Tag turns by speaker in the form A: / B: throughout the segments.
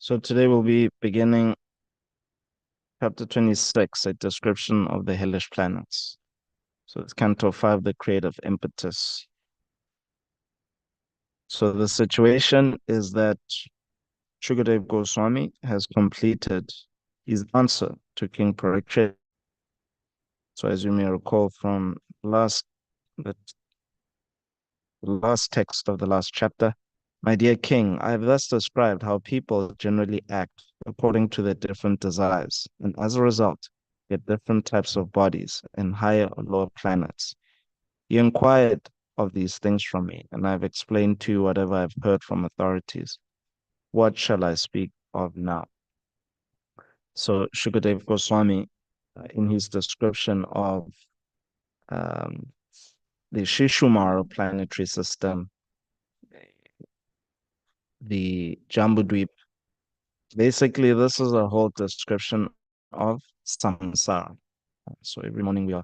A: So today we'll be beginning chapter 26, a description of the hellish planets. So it's Canto 5, the creative impetus. So the situation is that Shukadev Goswami has completed his answer to King Parikshit. So as you may recall from the, the last text of the last chapter, my dear king, I have thus described how people generally act according to their different desires, and as a result, get different types of bodies in higher or lower planets. You inquired of these things from me, and I have explained to you whatever I have heard from authorities. What shall I speak of now? So Shukadev Goswami, in his description of um, the Shishumara planetary system, the Jambudvip, basically this is a whole description of samsara. So every morning we are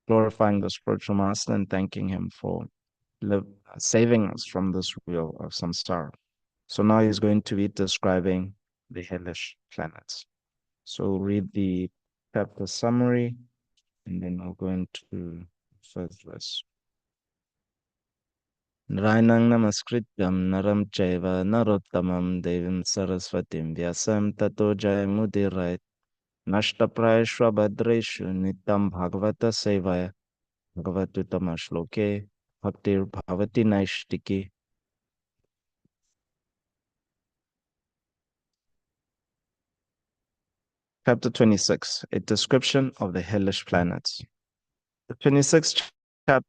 A: glorifying the spiritual master and thanking him for saving us from this wheel of samsara. So now he's going to be describing the hellish planets. So we'll read the chapter summary and then we'll go into the first verse. Narayanang namaskrityam naram chaiva narottamam devim saraswatim vyasam tato jayamudirayat nashtaprayashva bhadreshu nitam bhagavata sevaya bhagavatuttama shloke bhaktir bhavati naishtiki. Chapter 26, a description of the hellish planets. The 26th chapter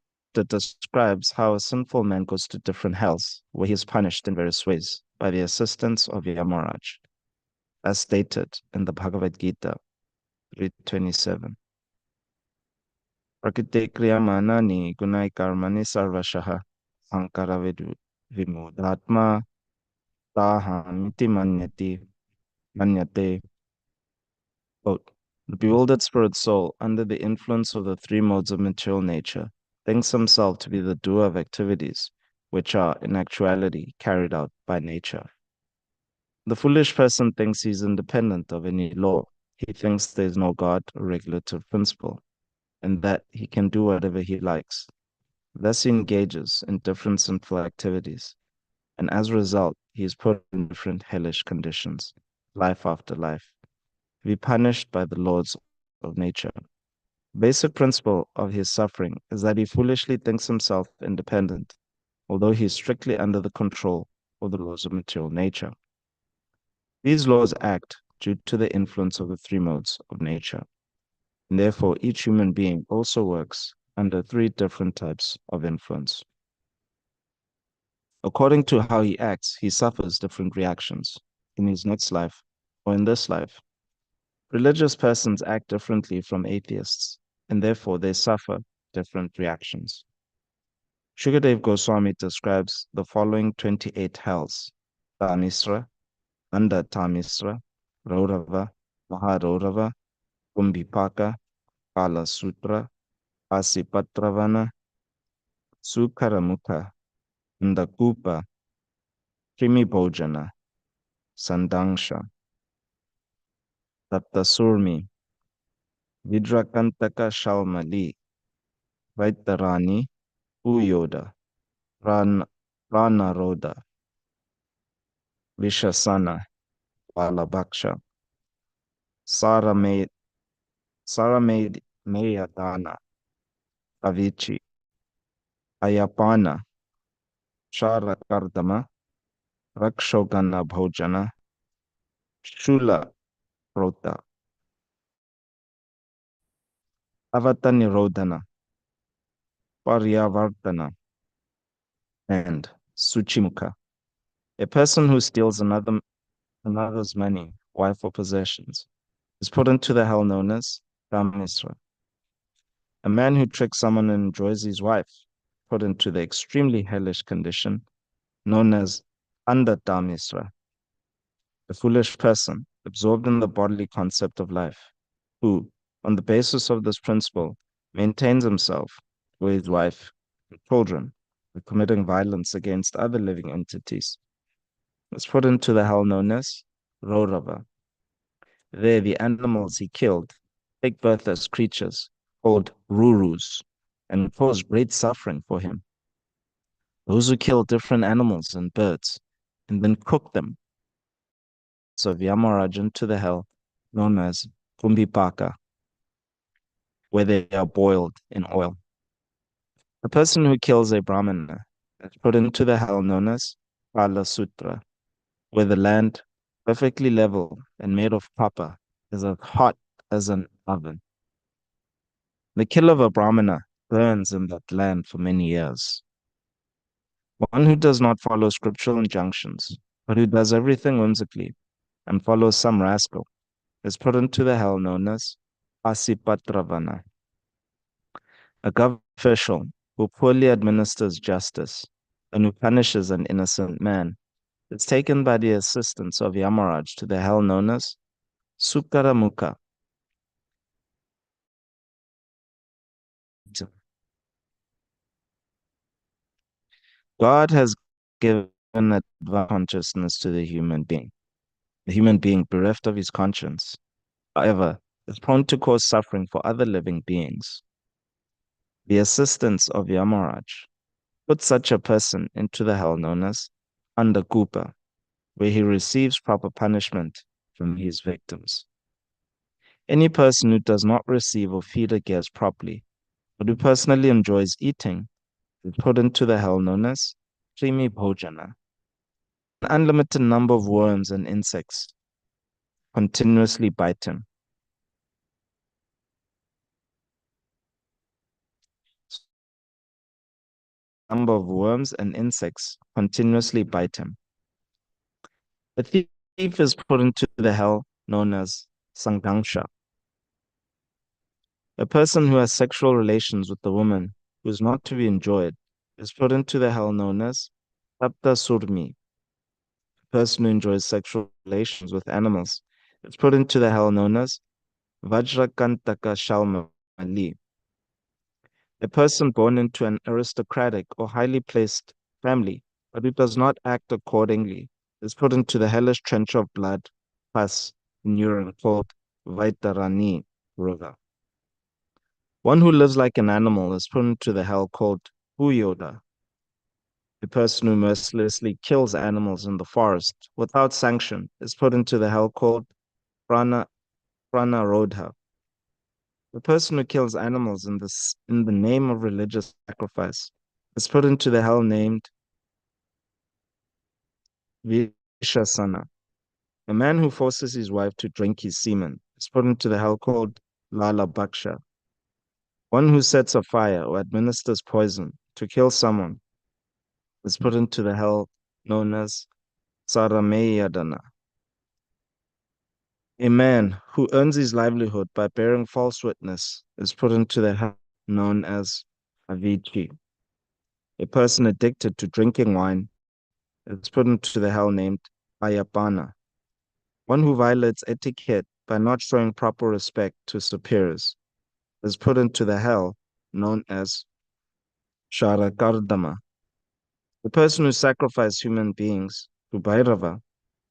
A: describes how a sinful man goes to different hells, where he is punished in various ways by the assistance of Yamaraj, as stated in the Bhagavad Gita 3:27. Prakriti kriyamanani gunai karmani sarvashaha sankara vimudatma tahamiti manyate. Quote, the bewildered spirit soul, under the influence of the three modes of material nature, thinks himself to be the doer of activities which are, in actuality, carried out by nature. The foolish person thinks he is independent of any law. He thinks there is no God or regulative principle, and that he can do whatever he likes. Thus he engages in different sinful activities, and as a result, he is put in different hellish conditions, life after life, to be punished by the laws of nature. Basic principle of his suffering is that he foolishly thinks himself independent, although he is strictly under the control of the laws of material nature. These laws act due to the influence of the three modes of nature, and therefore each human being also works under three different types of influence. According to how he acts, he suffers different reactions in his next life or in this life. Religious persons act differently from atheists, and therefore they suffer different reactions. Shukadev Goswami describes the following 28 hells: Tamisra, Anda Tamisra, Raurava, Maharourava, Kumbhipaka, Kala Sutra, Asipatravana, Sukaramukha, Ndakupa, Krimi Sandangsha, Taptasurmi, Vidrakantaka Shalmali, Vaitarani, Uyoda, Ranaroda, Vishasana, Balabaksha, Saramade, Mayadana, Avichi, Ayapana, Sharakardama, Rakshogana Bhojana, Shula Rota, Avatanirodhana, Paryavartana, and Suchimuka. A person who steals another's money, wife, or possessions is put into the hell known as Kamisra. A man who tricks someone and enjoys his wife, put into the extremely hellish condition known as Andatamisra. A foolish person, absorbed in the bodily concept of life, who, on the basis of this principle, maintains himself with his wife and children, by committing violence against other living entities, was put into the hell known as Raurava. There, the animals he killed take birth as creatures called Rurus and cause great suffering for him. Those who kill different animals and birds and then cook them, so Yamaraj into the hell known as Kumbhipaka, where they are boiled in oil. A person who kills a Brahmana is put into the hell known as Kala Sutra, where the land, perfectly level and made of copper, is as hot as an oven. The kill of a Brahmana burns in that land for many years. One who does not follow scriptural injunctions, but who does everything whimsically and follows some rascal, is put into the hell known as Asipatravana. A government official who poorly administers justice and who punishes an innocent man is taken by the assistance of Yamaraj to the hell known as Sukaramuka. God has given advanced consciousness to the human being. The human being bereft of his conscience, however, is prone to cause suffering for other living beings. The assistance of Yamaraj puts such a person into the hell known as Andakupa, where he receives proper punishment from his victims. Any person who does not receive or feed a guest properly, but who personally enjoys eating, is put into the hell known as Krimi Bhojana. An unlimited number of worms and insects continuously bite him. Number of worms and insects continuously bite him. The thief is put into the hell known as Sangangsha. A person who has sexual relations with a woman who is not to be enjoyed is put into the hell known as Tapta Surmi. A person who enjoys sexual relations with animals is put into the hell known as Vajrakantaka Shalmali. A person born into an aristocratic or highly placed family, but who does not act accordingly, is put into the hellish trench of blood, pus, and urine called Vaitarani River. One who lives like an animal is put into the hell called Huyoda. A person who mercilessly kills animals in the forest without sanction is put into the hell called Pranarodha. The person who kills animals in the name of religious sacrifice is put into the hell named Vishasana. A man who forces his wife to drink his semen is put into the hell called Lala Bhaksha. One who sets a fire or administers poison to kill someone is put into the hell known as Sarameyadana. A man who earns his livelihood by bearing false witness is put into the hell known as Avicii. A person addicted to drinking wine is put into the hell named Ayapana. One who violates etiquette by not showing proper respect to superiors is put into the hell known as Sharakardama. The person who sacrifices human beings to Bhairava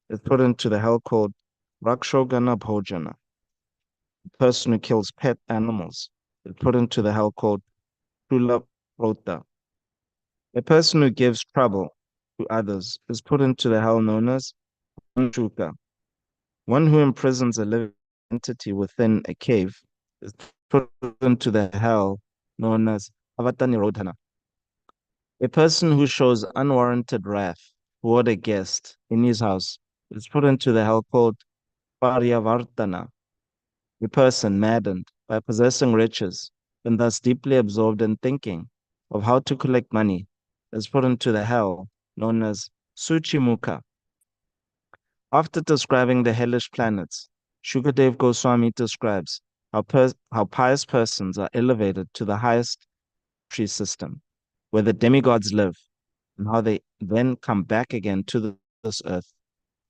A: is put into the hell called Rakshogana Bhojana. The person who kills pet animals is put into the hell called Tula Prota. A person who gives trouble to others is put into the hell known as Anshuka. One who imprisons a living entity within a cave is put into the hell known as Avatanirodhana. A person who shows unwarranted wrath toward a guest in his house is put into the hell called Paryavartana. A person maddened by possessing riches and thus deeply absorbed in thinking of how to collect money is put into the hell known as Suchimukha. After describing the hellish planets, Shukadev Goswami describes how pious persons are elevated to the highest tree system, where the demigods live, and how they then come back again to this earth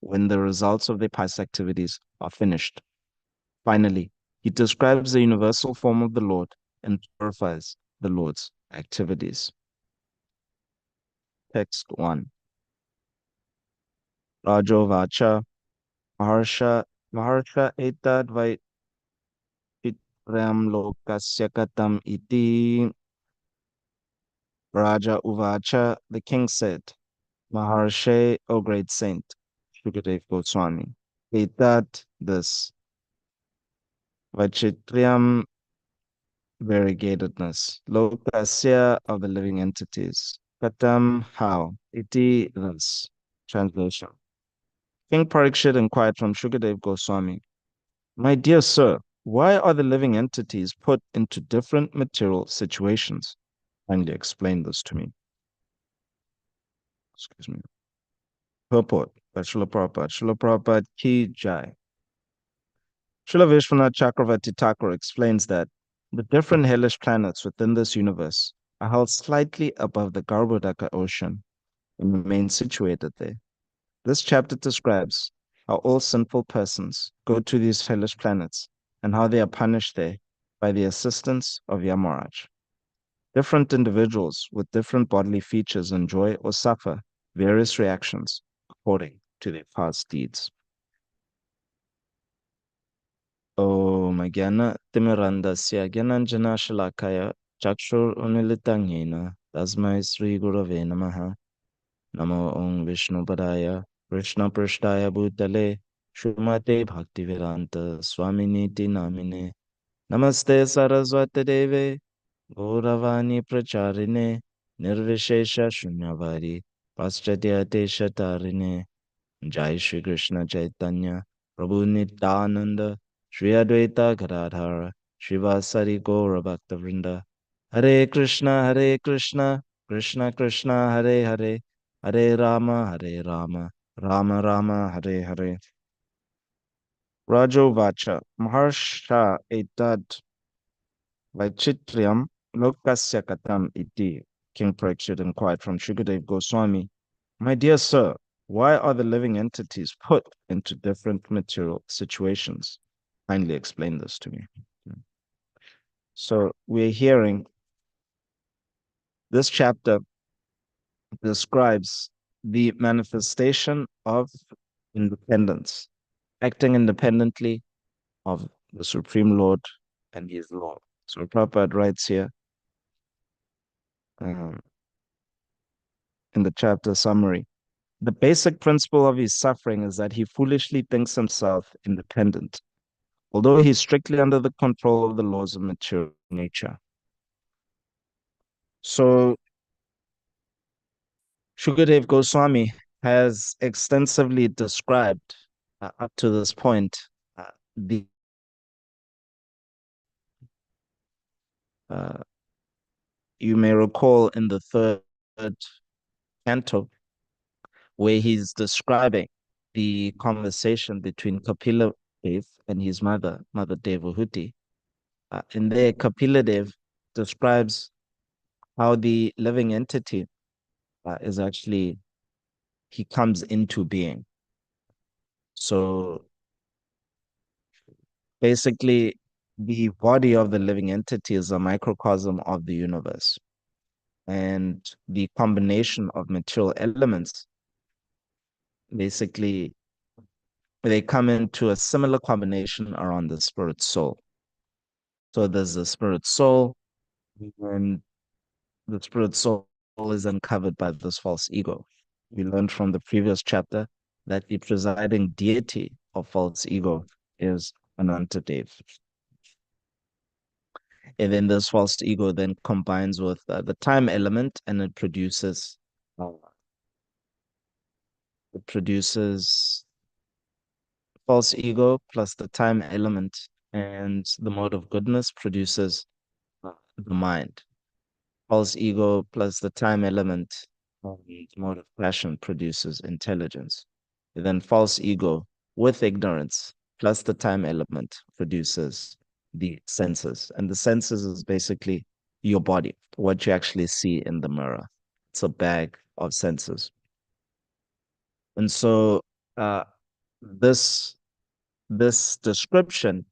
A: when the results of their pious activities are finished. Finally, he describes the universal form of the Lord and glorifies the Lord's activities. Text 1. Rajovacha Maharsha Maharsha etad vaichitrayam lokasya katam iti. Raja Uvacha, the king said, Maharshe, O great saint, Shukadev Goswami, etad, this, Vachitriam, variegatedness, Lokasya, of the living entities, Katam, how, iti, thus. Translation. King Parikshit inquired from Shukadev Goswami, My dear sir, why are the living entities put into different material situations? Kindly explain this to me. Excuse me. Purport by Srila Prabhupada. Srila Prabhupada Ki Jai. Srila Vishwanath Chakravarti Thakur explains that the different hellish planets within this universe are held slightly above the Garbhodaka ocean and remain situated there. This chapter describes how all sinful persons go to these hellish planets and how they are punished there by the assistance of Yamaraj. Different individuals with different bodily features enjoy or suffer various reactions according to their past deeds. Om Gyana Timirandasya Gyananjana Shalakaya Chakshur Unilitan Yena Tasmai Sri Gurave Namaha Namo Om Vishnu Padaya Krishna Prishtaya Bhutale Shumate Bhaktivedanta Swaminiti Namine Namaste Saraswati Deve Gauravani Pracharine Nirvishesha Shunyavadi Paschatya Teshatarine Jai Shri Krishna Chaitanya Prabhu Nityananda Shri Advaita Gadadhara Shivasari Gaura Bhaktavrinda Hare Krishna Krishna Krishna Hare Hare Hare Rama Rama Rama Hare Hare. Rajo Vacha Maharsha Etad Vaichitriam Lokasya Katam Iti. King Parikshit inquired from Shukadev Goswami, My dear sir, why are the living entities put into different material situations? Kindly explain this to me. So we're hearing this chapter describes the manifestation of independence, acting independently of the Supreme Lord and his law. So Prabhupada writes here um, in the chapter summary, the basic principle of his suffering is that he foolishly thinks himself independent, although he is strictly under the control of the laws of material nature. So Shukadev Goswami has extensively described up to this point the you may recall in the third canto where he's describing the conversation between Kapila Dev and his Mother Devahuti. In there, Kapila Dev describes how the living entity is actually, he comes into being. So basically, the body of the living entity is a microcosm of the universe. And the combination of material elements, basically, they come into a similar combination around the spirit soul. So there's the spirit soul, and the spirit soul is uncovered by this false ego. We learned from the previous chapter that the presiding deity of false ego is Anantadev. And then this false ego then combines with the time element, and it produces false ego plus the time element, and the mode of goodness produces the mind. False ego plus the time element, the mode of passion produces intelligence. And then false ego with ignorance plus the time element produces the senses. And the senses is basically your body, what you actually see in the mirror. It's a bag of senses. And so uh, this this description,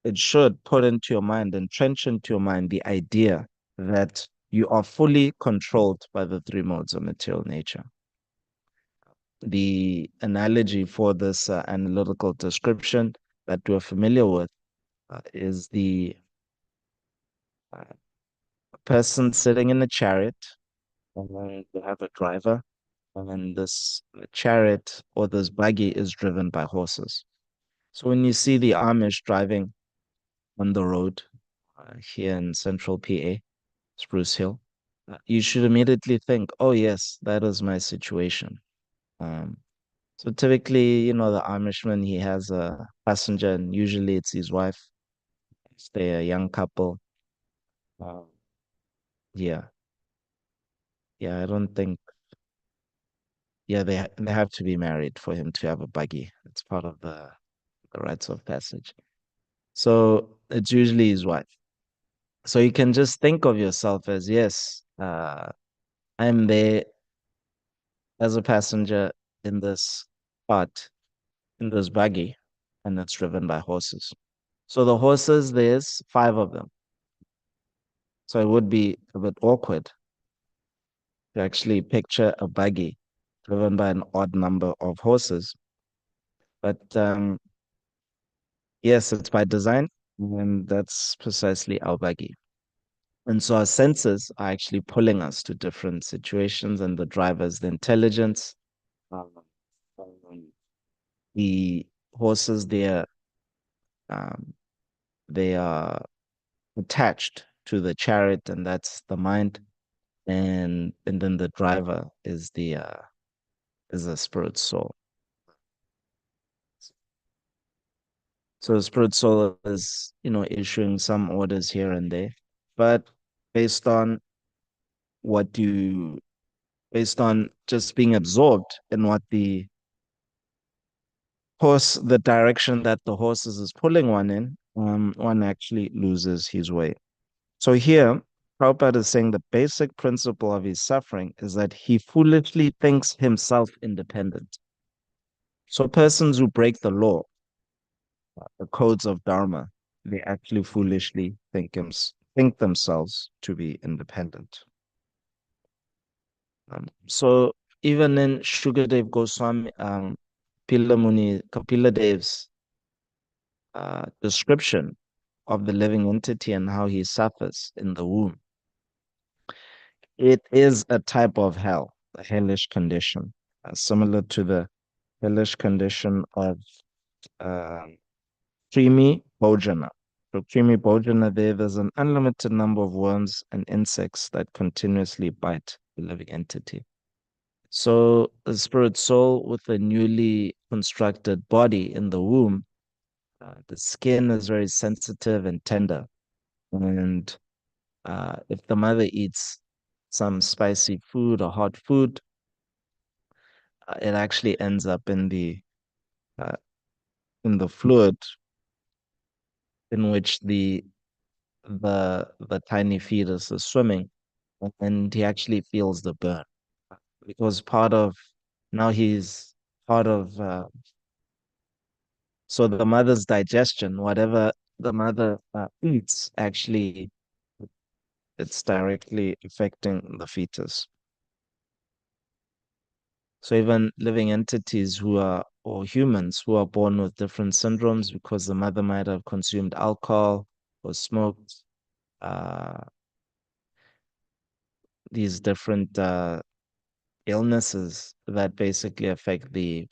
A: it should put into your mind, entrench into your mind the idea that you are fully controlled by the three modes of material nature. the analogy for this analytical description that we're familiar with is the uh, person sitting in a chariot, and then they have a driver, and then this chariot or this buggy is driven by horses. So when you see the Amish driving on the road here in central PA, Spruce Hill, you should immediately think, oh, yes, that is my situation. Um, so typically, the Irishman, he has a passenger, and usually it's his wife. They're a young couple. Um, yeah, yeah, I don't think, yeah, they have to be married for him to have a buggy. It's part of the rites of passage. So it's usually his wife. So you can just think of yourself as, yes, I'm there as a passenger in this cart, in this buggy, and it's driven by horses. So the horses, there's five of them. So it would be a bit awkward to actually picture a buggy driven by an odd number of horses. But yes, it's by design, and that's precisely our buggy. And so our senses are actually pulling us to different situations, and the driver's the intelligence. Um, um, the horses, um, they are attached to the chariot, and that's the mind. And then the driver is a spirit soul. So the spirit soul is, issuing some orders here and there, but based on what you, based on just being absorbed in what the direction that the horses is pulling one in, one actually loses his way. So here, Prabhupada is saying the basic principle of his suffering is that he foolishly thinks himself independent. So persons who break the law, the codes of Dharma, they actually foolishly think themselves to be independent. So even in Shukadev Goswami, Kapila Dev's description of the living entity and how he suffers in the womb, it is a type of hell, a hellish condition, similar to the hellish condition of uh, Krimi Bhojana. So Krimi Bhojana, there's an unlimited number of worms and insects that continuously bite the living entity. So the spirit soul with a newly constructed body in the womb, the skin is very sensitive and tender. And if the mother eats some spicy food or hot food, it actually ends up uh, in the fluid in which the tiny fetus is swimming, and he actually feels the burn because part of now he's part of so the mother's digestion, whatever the mother eats, actually it's directly affecting the fetus. So even living entities who are or humans who are born with different syndromes because the mother might have consumed alcohol or smoked, uh, these different illnesses that basically affect the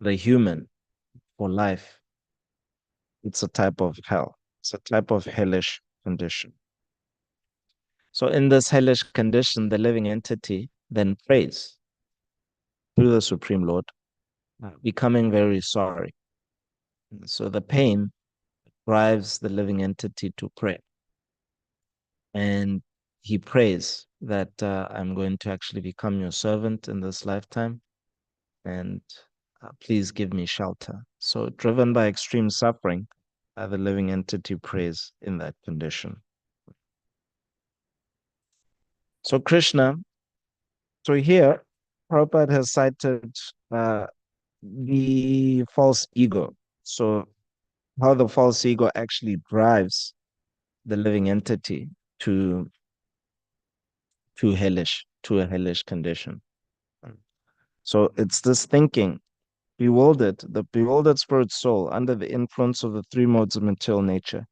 A: human for life. It's a type of hell. It's a type of hellish condition. So in this hellish condition, the living entity then prays to the Supreme Lord, becoming very sorry. So the pain drives the living entity to pray. And he prays that I'm going to actually become your servant in this lifetime, and please give me shelter. So, driven by extreme suffering, the living entity prays in that condition. So, Krishna, so here, Prabhupada has cited the false ego. So, how the false ego actually drives the living entity to to a hellish condition. So it's this thinking, the bewildered spirit soul, under the influence of the three modes of material nature,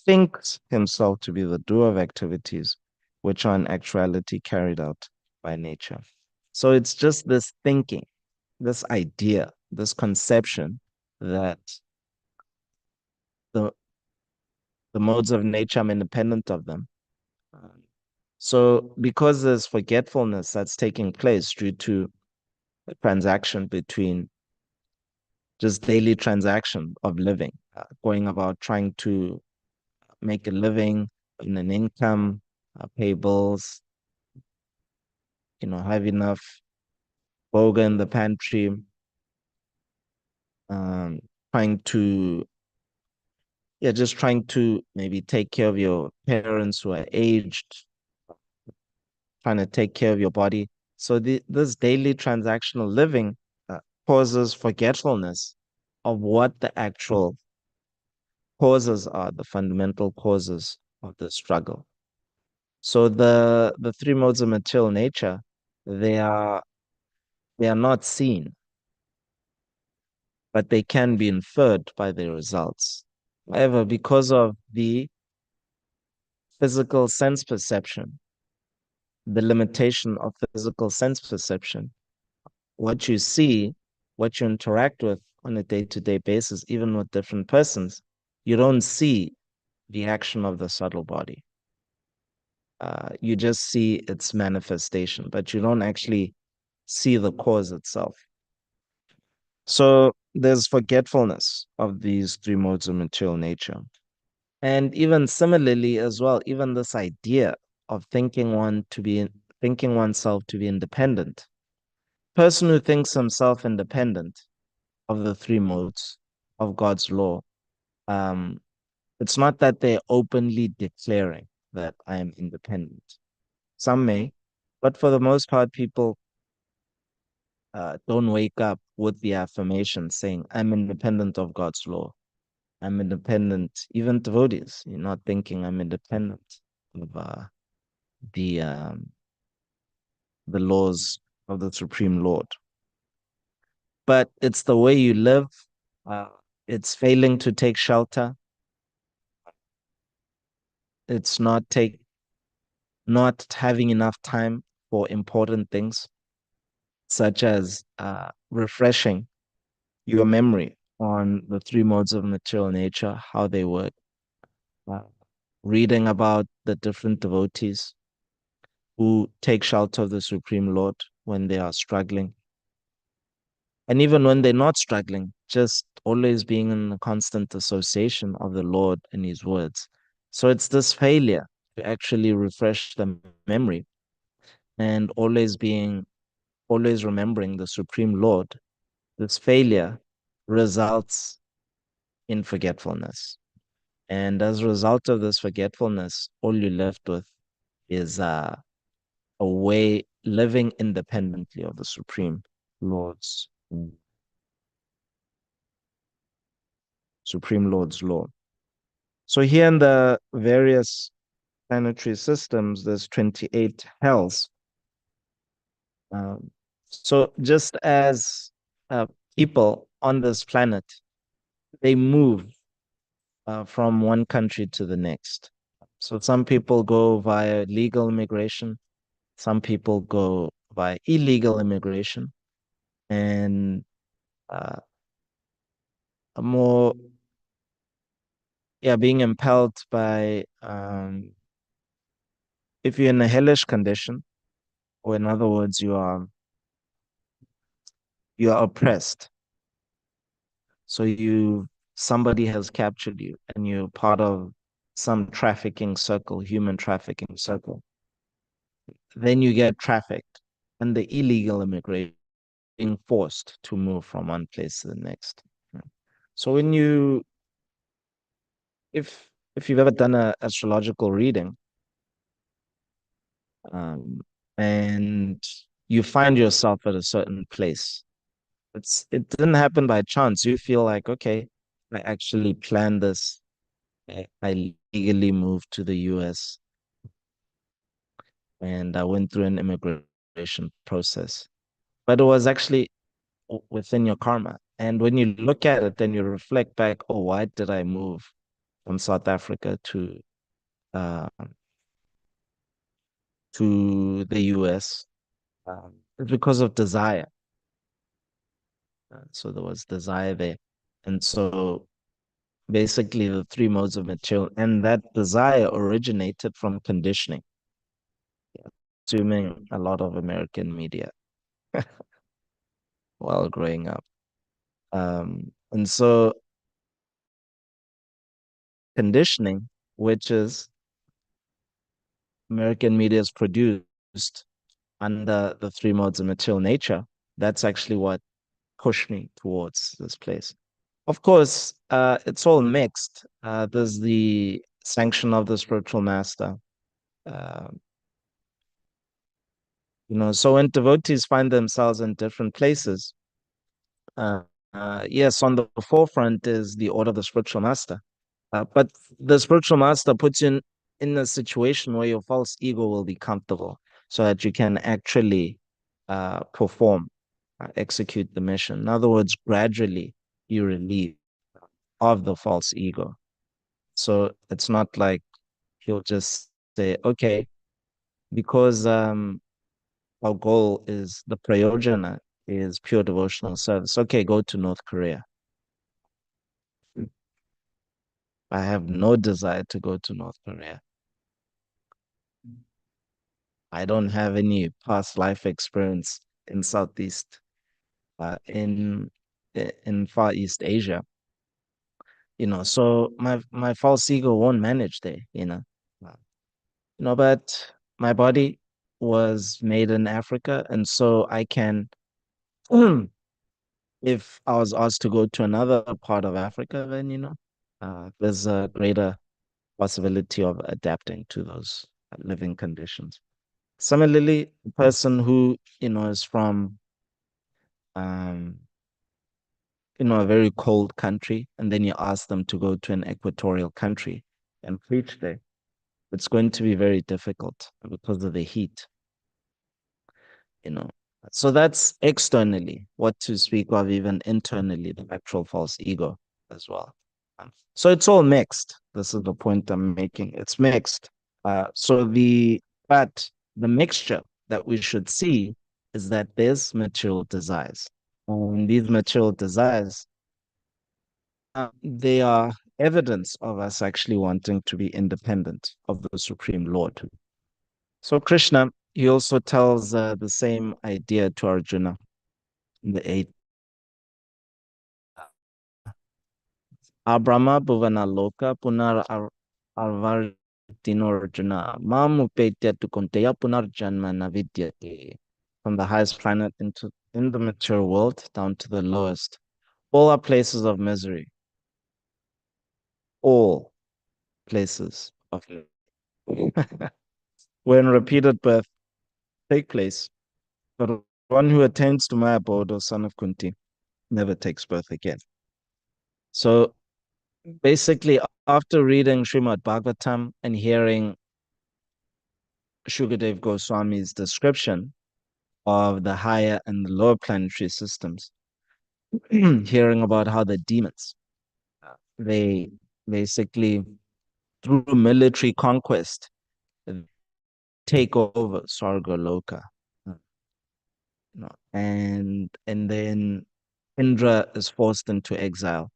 A: thinks himself to be the doer of activities which are in actuality carried out by nature. So it's just this thinking, this idea, this conception that the the modes of nature, I'm independent of them. Um, So because there's forgetfulness that's taking place due to a transaction between just daily transaction of living, going about trying to make a living, in an income, pay bills, have enough burger in the pantry, um, trying to, yeah, just trying to maybe take care of your parents who are aged, trying to take care of your body. So this daily transactional living causes forgetfulness of what the actual causes are, the fundamental causes of the struggle. So the three modes of material nature, they are they are not seen, but they can be inferred by their results. However, because of the physical sense perception, the limitation of physical sense perception, what you see, what you interact with on a day-to-day basis, even with different persons, you don't see the action of the subtle body. You just see its manifestation, but you don't actually see the cause itself. So there's forgetfulness of these three modes of material nature. And even similarly as well, even this idea of thinking oneself to be independent. Person who thinks himself independent of the three modes of God's law, um, it's not that they're openly declaring that I am independent. Some may, but for the most part, people don't wake up with the affirmation saying, I'm independent of God's law. I'm independent, even devotees. You're not thinking I'm independent of the um, the laws of the Supreme Lord. But it's the way you live. Uh, it's failing to take shelter. It's not having enough time for important things, such as refreshing your memory on the three modes of material nature, how they work, uh, reading about the different devotees who take shelter of the Supreme Lord when they are struggling. And even when they're not struggling, just always being in a constant association of the Lord and His words. So it's this failure to actually refresh the memory and always remembering the Supreme Lord. This failure results in forgetfulness. And as a result of this forgetfulness, all you're left with is a way living independently of the Lord's Supreme Lord's law. So here in the various planetary systems, there's 28 hells. Um, so just as people on this planet, they move from one country to the next. So some people go via legal immigration, some people go via illegal immigration, and uh, a more, yeah, being impelled by, if you're in a hellish condition, or in other words, you are oppressed. So somebody has captured you, and you're part of some trafficking circle, human trafficking circle. Then you get trafficked, and the illegal immigrant being forced to move from one place to the next. So if you've ever done a astrological reading, um, and you find yourself at a certain place, it didn't happen by chance. You feel like, okay, I actually planned this. I legally moved to the US, and I went through an immigration process. but it was actually within your karma. And when you look at it, then you reflect back, oh, why did I move from South Africa uh, to the US? It's because of desire. So there was desire there. And so basically the three modes of material, and that desire originated from conditioning, consuming a lot of American media while growing up. And so conditioning, which is American media is produced under the three modes of material nature, that's actually what pushed me towards this place. Of course, it's all mixed. There's the sanction of the spiritual master. Uh, so when devotees find themselves in different places, uh, yes, on the forefront is the order of the spiritual master. But the spiritual master puts you in a situation where your false ego will be comfortable so that you can actually perform, execute the mission. In other words, gradually you relieve of the false ego. So it's not like he'll just say, okay, because our goal is the prayojana is pure devotional service. Okay, go to North Korea. I have no desire to go to North Korea. I don't have any past life experience in Southeast, in Far East Asia. So my false ego won't manage there. Uh, but my body was made in Africa, and so I can, if I was asked to go to another part of Africa, then there's a greater possibility of adapting to those living conditions. Similarly, a person who is from um, a very cold country, and then you ask them to go to an equatorial country and preach there, it's going to be very difficult because of the heat, you know. So that's externally, what to speak of even internally, the actual false ego as well. So it's all mixed. This is the point I'm making. It's mixed. But the mixture that we should see is that there's material desires. And these material desires, they are evidence of us actually wanting to be independent of the Supreme Lord. So Krishna, he also tells the same idea to Arjuna in the eighth. Abrahma Bhuvana Loka Punar Arvartino Arjuna Mam Upetya to Konteya Punar Janma Navidyate. From the highest planet in the material world down to the lowest. All are places of misery. All places of misery. When repeated birth take place, but one who attains to my abode, O son of Kunti, never takes birth again. So basically, after reading Srimad Bhagavatam and hearing Shukadev Goswami's description of the higher and the lower planetary systems, hearing about how the demons, they basically, through military conquest, take over Sarga Loka. And then Indra is forced into exile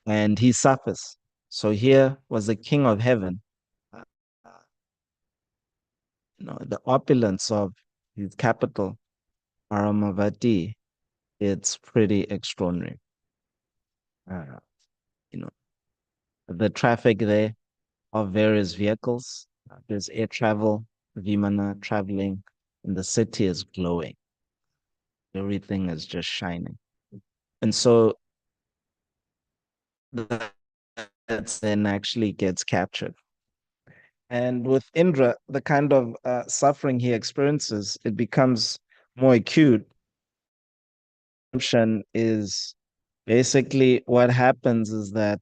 A: and he suffers. So here was the king of heaven, uh, the opulence of his capital, Aramavati. It's pretty extraordinary. Uh, you know, the traffic there of various vehicles. There's air travel, Vimana traveling, and the city is glowing. Everything is just shining. And so that's then actually gets captured. And with Indra, the kind of suffering he experiences, it becomes more acute. Is basically what happens is that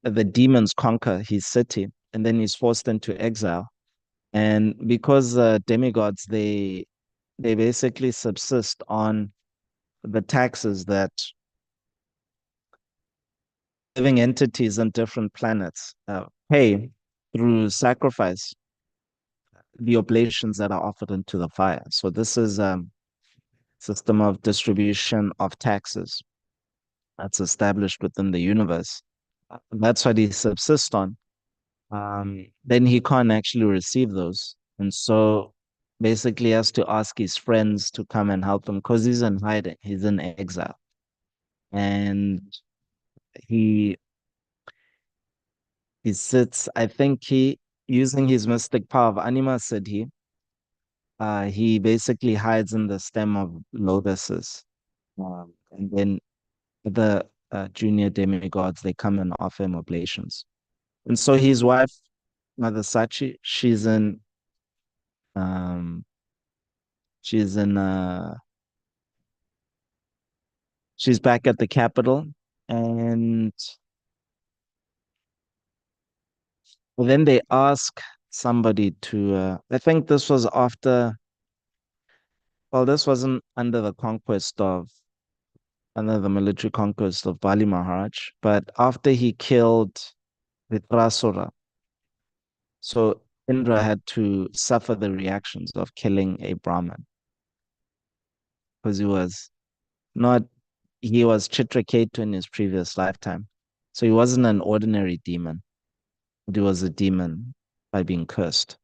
A: the demons conquer his city, and then he's forced into exile. And because demigods, they basically subsist on the taxes that living entities on different planets pay through sacrifice, the oblations that are offered into the fire. So this is system of distribution of taxes that's established within the universe. That's what he subsists on. Then he can't actually receive those. And so basically he has to ask his friends to come and help him because he's in hiding, he's in exile. And he he sits, I think he using his mystic power of anima siddhi, he basically hides in the stem of lotuses. And then the junior demigods, they come and offer him oblations. And so his wife, Mother Sachi, um she's in she's back at the capital. And then they ask somebody to I think this was after, well, this wasn't under the military conquest of Bali Maharaj, but after he killed Vitrasura. So Indra had to suffer the reactions of killing a Brahmin because not, he was Chitraketu in his previous lifetime. So he wasn't an ordinary demon. He was a demon by being cursed.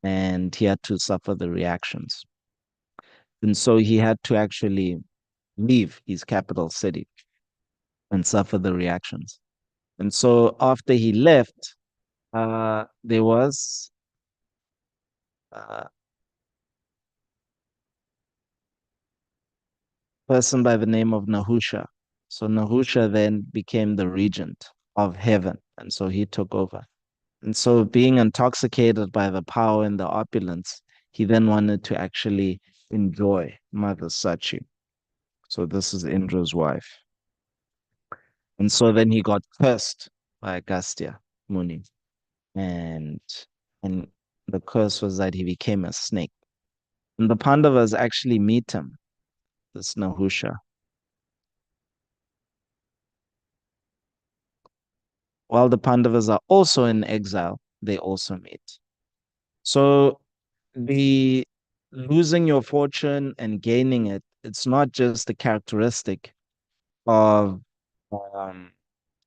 A: And he had to suffer the reactions. And so he had to actually leave his capital city and suffer the reactions. And so after he left, there was a person by the name of Nahusha. So Nahusha then became the regent of heaven. And so he took over. And so, being intoxicated by the power and the opulence, he then wanted to actually enjoy Mother Sachi. So, this is Indra's wife. And so then he got cursed by Agastya Muni. And, and the curse was that he became a snake. And the Pandavas actually meet him, this Nahusha. While the Pandavas are also in exile, they also meet. So, the losing your fortune and gaining it, it's not just a characteristic of um,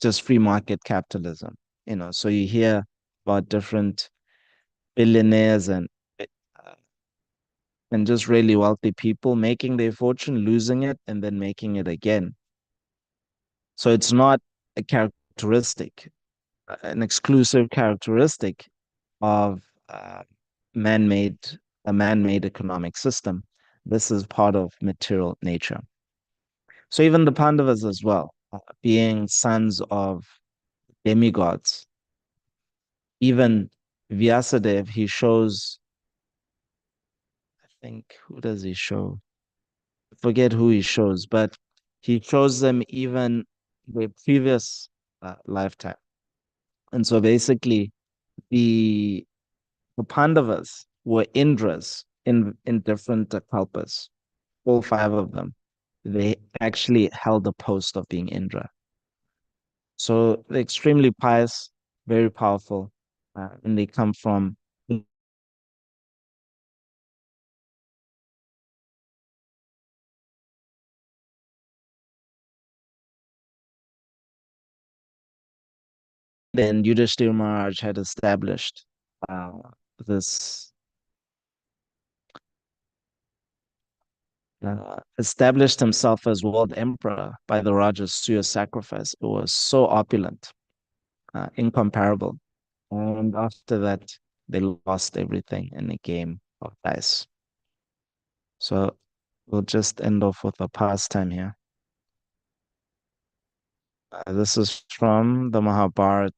A: just free market capitalism. So you hear about different billionaires uh, and just really wealthy people making their fortune, losing it, and then making it again. So it's not a characteristic, an exclusive characteristic of man-made a man-made economic system. This is part of material nature. So even the Pandavas as well, being sons of demigods, even Vyasadeva, he shows, I think, who does he show? I forget who he shows, but he shows them even the previous lifetime. And so basically, the, the Pandavas were Indras in different kalpas, all five of them. They actually held the post of being Indra. So they're extremely pious, very powerful, and they come from. Then Yudhishthira Maharaj had established uh, this, established himself as world emperor by the Rajasuya sacrifice. It was so opulent, incomparable. And after that, they lost everything in a game of dice. So we'll just end off with a pastime here. This is from the Mahabharata,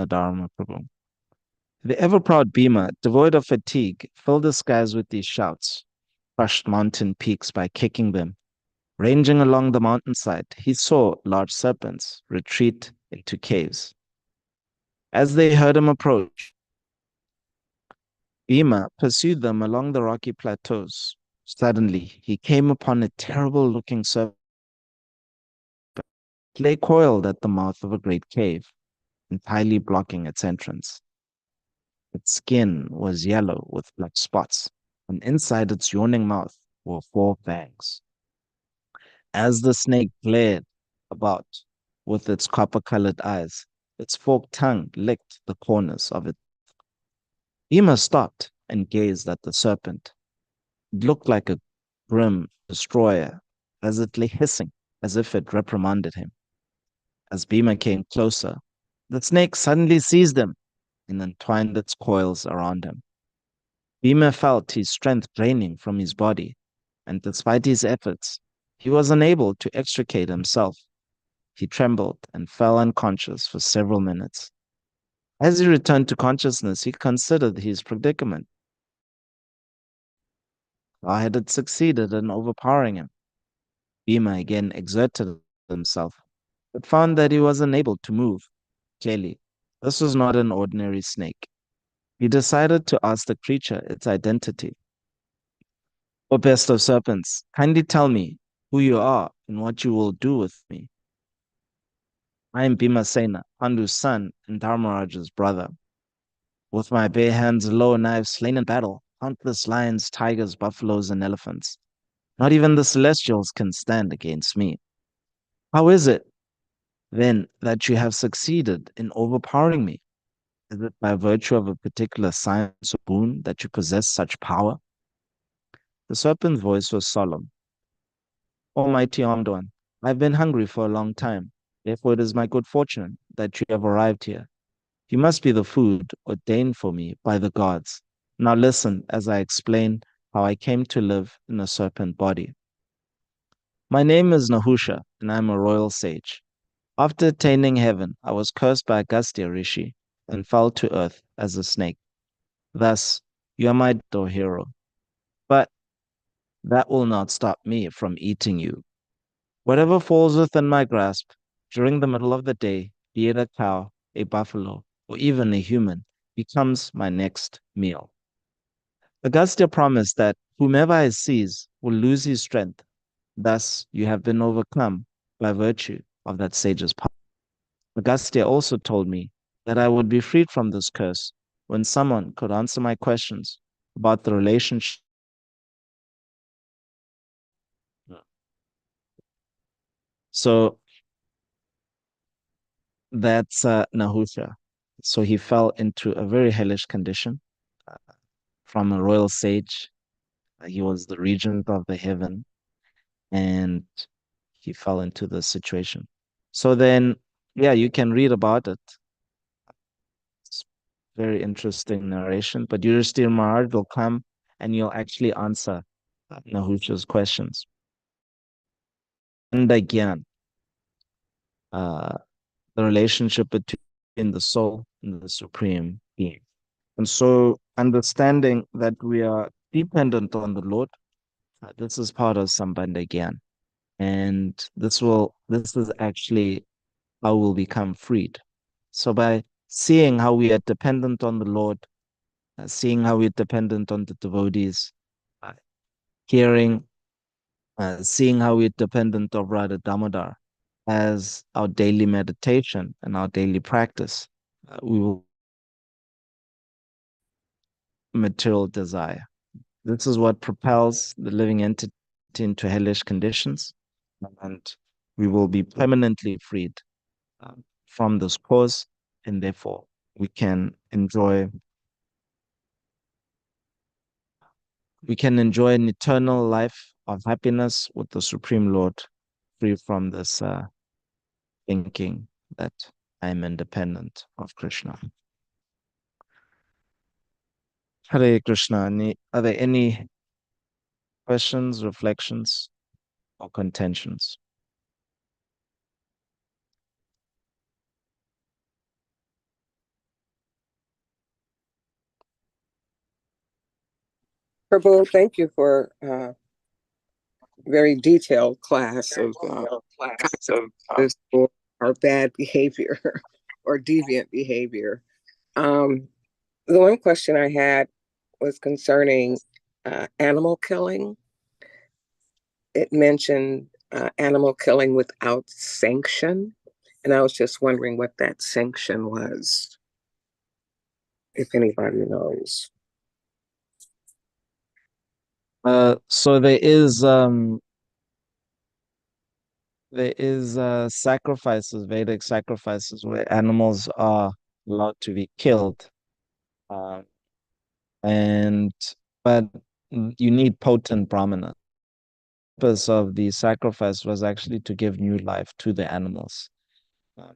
A: Dharma Prabhu. The ever-proud Bhima, devoid of fatigue, filled the skies with these shouts, crushed mountain peaks by kicking them, Ranging along the mountainside, he saw large serpents retreat into caves. As they heard him approach, Bhima pursued them along the rocky plateaus. Suddenly, he came upon a terrible looking serpent. It lay coiled at the mouth of a great cave, entirely blocking its entrance. Its skin was yellow with black spots, and inside its yawning mouth were four fangs. As the snake glared about with its copper colored eyes, its forked tongue licked the corners of it. Bhima stopped and gazed at the serpent. It looked like a grim destroyer as it lay hissing as if it reprimanded him. As Bhima came closer, the snake suddenly seized him and entwined its coils around him. Bhima felt his strength draining from his body, and despite his efforts, he was unable to extricate himself. He trembled and fell unconscious for several minutes. As he returned to consciousness, he considered his predicament. How had it succeeded in overpowering him? Bhima again exerted himself, but found that he was unable to move. Clearly, this was not an ordinary snake. He decided to ask the creature its identity. O best of serpents, kindly tell me who you are and what you will do with me. I am Bhimasena, Pandu's son and Dharmaraja's brother. With my bare hands alone, I have slain in battle countless lions, tigers, buffaloes, and elephants. Not even the celestials can stand against me. How is it, then, that you have succeeded in overpowering me? Is it by virtue of a particular science or boon that you possess such power? The serpent's voice was solemn. Almighty Armed One, I've been hungry for a long time. Therefore, it is my good fortune that you have arrived here. You must be the food ordained for me by the gods. Now listen as I explain how I came to live in a serpent body. My name is Nahusha, and I am a royal sage. After attaining heaven, I was cursed by Agastya Rishi and fell to earth as a snake. Thus, you are my hero. But that will not stop me from eating you. Whatever falls within my grasp during the middle of the day, be it a cow, a buffalo, or even a human, becomes my next meal. Agastya promised that whomever I seize will lose his strength. Thus, you have been overcome by virtue of that sage's power. Agastya also told me that I would be freed from this curse when someone could answer my questions about the relationship. So that's Nahusha. So he fell into a very hellish condition uh, from a royal sage. He was the regent of the heaven, and he fell into this situation. So then, yeah, you can read about it. It's very interesting narration. But Yudhishthir Maharaj will come and you'll actually answer Nahusha's questions. And again, uh, the relationship between the soul and the supreme being. And so, understanding that we are dependent on the Lord, this is part of Sambandha Gyan. And this is actually how we'll become freed. So by seeing how we are dependent on the Lord, seeing how we're dependent on the devotees, uh, hearing, seeing how we're dependent of Radha Damodar as our daily meditation and our daily practice, we will material desire. This is what propels the living entity into hellish conditions, and we will be permanently freed from this cause, and therefore we can enjoy an eternal life of happiness with the Supreme Lord, free from this thinking that I am independent of Krishna. Hare Krishna. Are there any questions, reflections, or contentions?
B: Prabhu, thank you for very detailed class of consequences for our bad behavior or deviant behavior. Um, the one question I had was concerning animal killing. It mentioned animal killing without sanction. And I was just wondering what that sanction was, if anybody knows.
A: So there is sacrifices, Vedic sacrifices, where animals are allowed to be killed. Uh, and but you need potent brahmana. The purpose of the sacrifice was actually to give new life to the animals. Uh,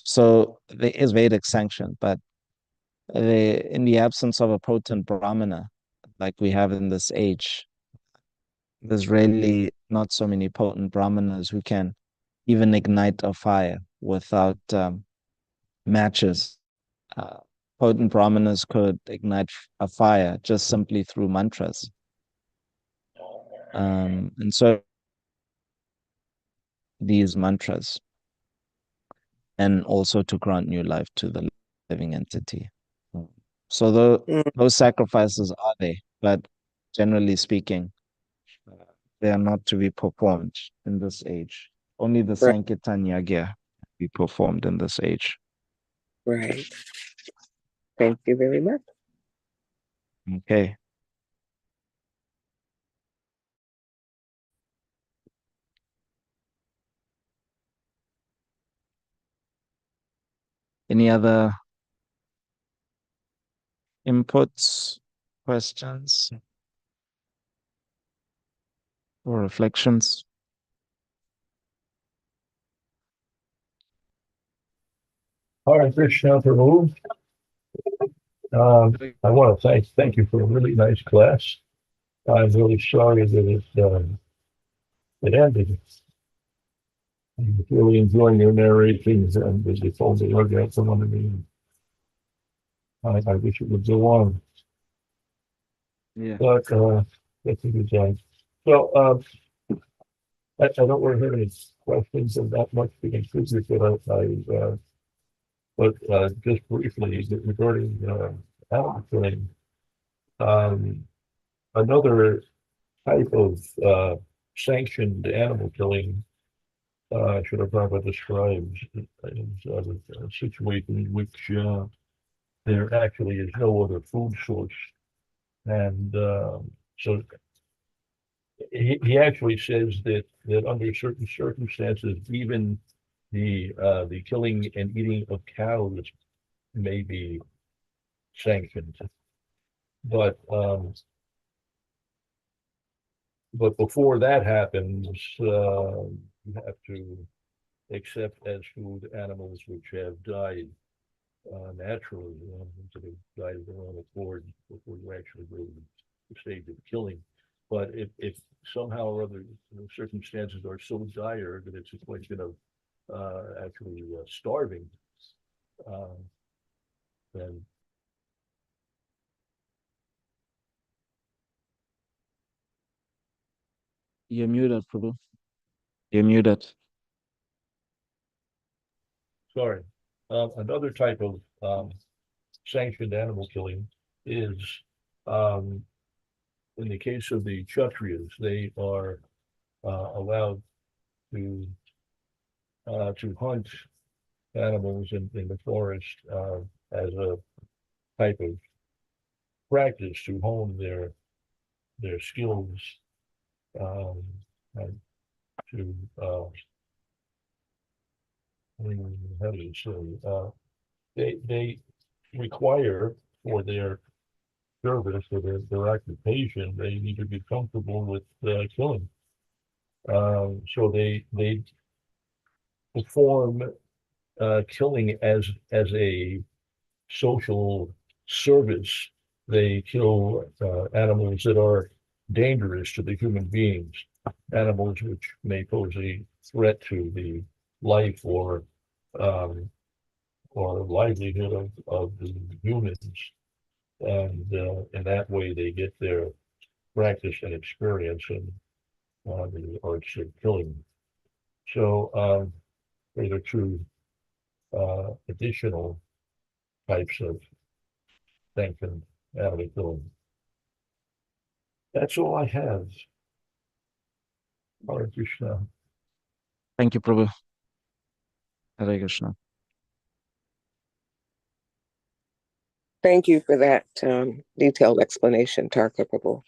A: So there is Vedic sanction, but in the absence of a potent brahmana, like we have in this age, there's really not so many potent brahmanas who can even ignite a fire without matches. Uh, Potent brahmanas could ignite a fire just simply through mantras. And so these mantras, and also to grant new life to the living entity. Mm. So
B: Mm,
A: those sacrifices are there, but generally speaking, uh, they are not to be performed in this age. Only the
B: right,
A: Sankirtan Yagya be performed in this age.
B: right. Thank you very much.
A: Okay. Any other inputs, questions, or reflections?
C: Hare Krishna Prabhu. I want to thank you for a really nice class. I'm really sorry that it ended. I'm really enjoying your narrations and as you told me earlier, that's one of me. I wish it would go on,
A: Yeah.
C: but that's a good time. So I don't really have any questions of that much to contribute, but just briefly regarding animal killing, um, another type of sanctioned animal killing should have probably described is a situation in which there actually is no other food source. And so he actually says that under certain circumstances, even the killing and eating of cows may be sanctioned. But but before that happens, you have to accept as food animals which have died naturally, so they died of their own accord before you actually go to the stage of killing. But if somehow or other circumstances are so dire that it's a question of actually starving, uh, then
A: You're muted, Prabhu. You're muted.
C: sorry. Another type of sanctioned animal killing is um, in the case of the Kshatriyas, they are allowed to hunt animals in the forest as a type of practice to hone their skills um, and to how do you say they require for their service or their occupation they need to be comfortable with killing. So they perform killing as a social service. They kill animals that are dangerous to the human beings, animals which may pose a threat to the life um, or livelihood of the humans. And in that way, they get practice and experience in the arts of killing. So these are two additional types of thinking animal killing. That's all I have. Hare Krishna.
A: Thank you, Prabhu. Hare Krishna.
B: Thank you for that detailed explanation, Tarka Prabhu.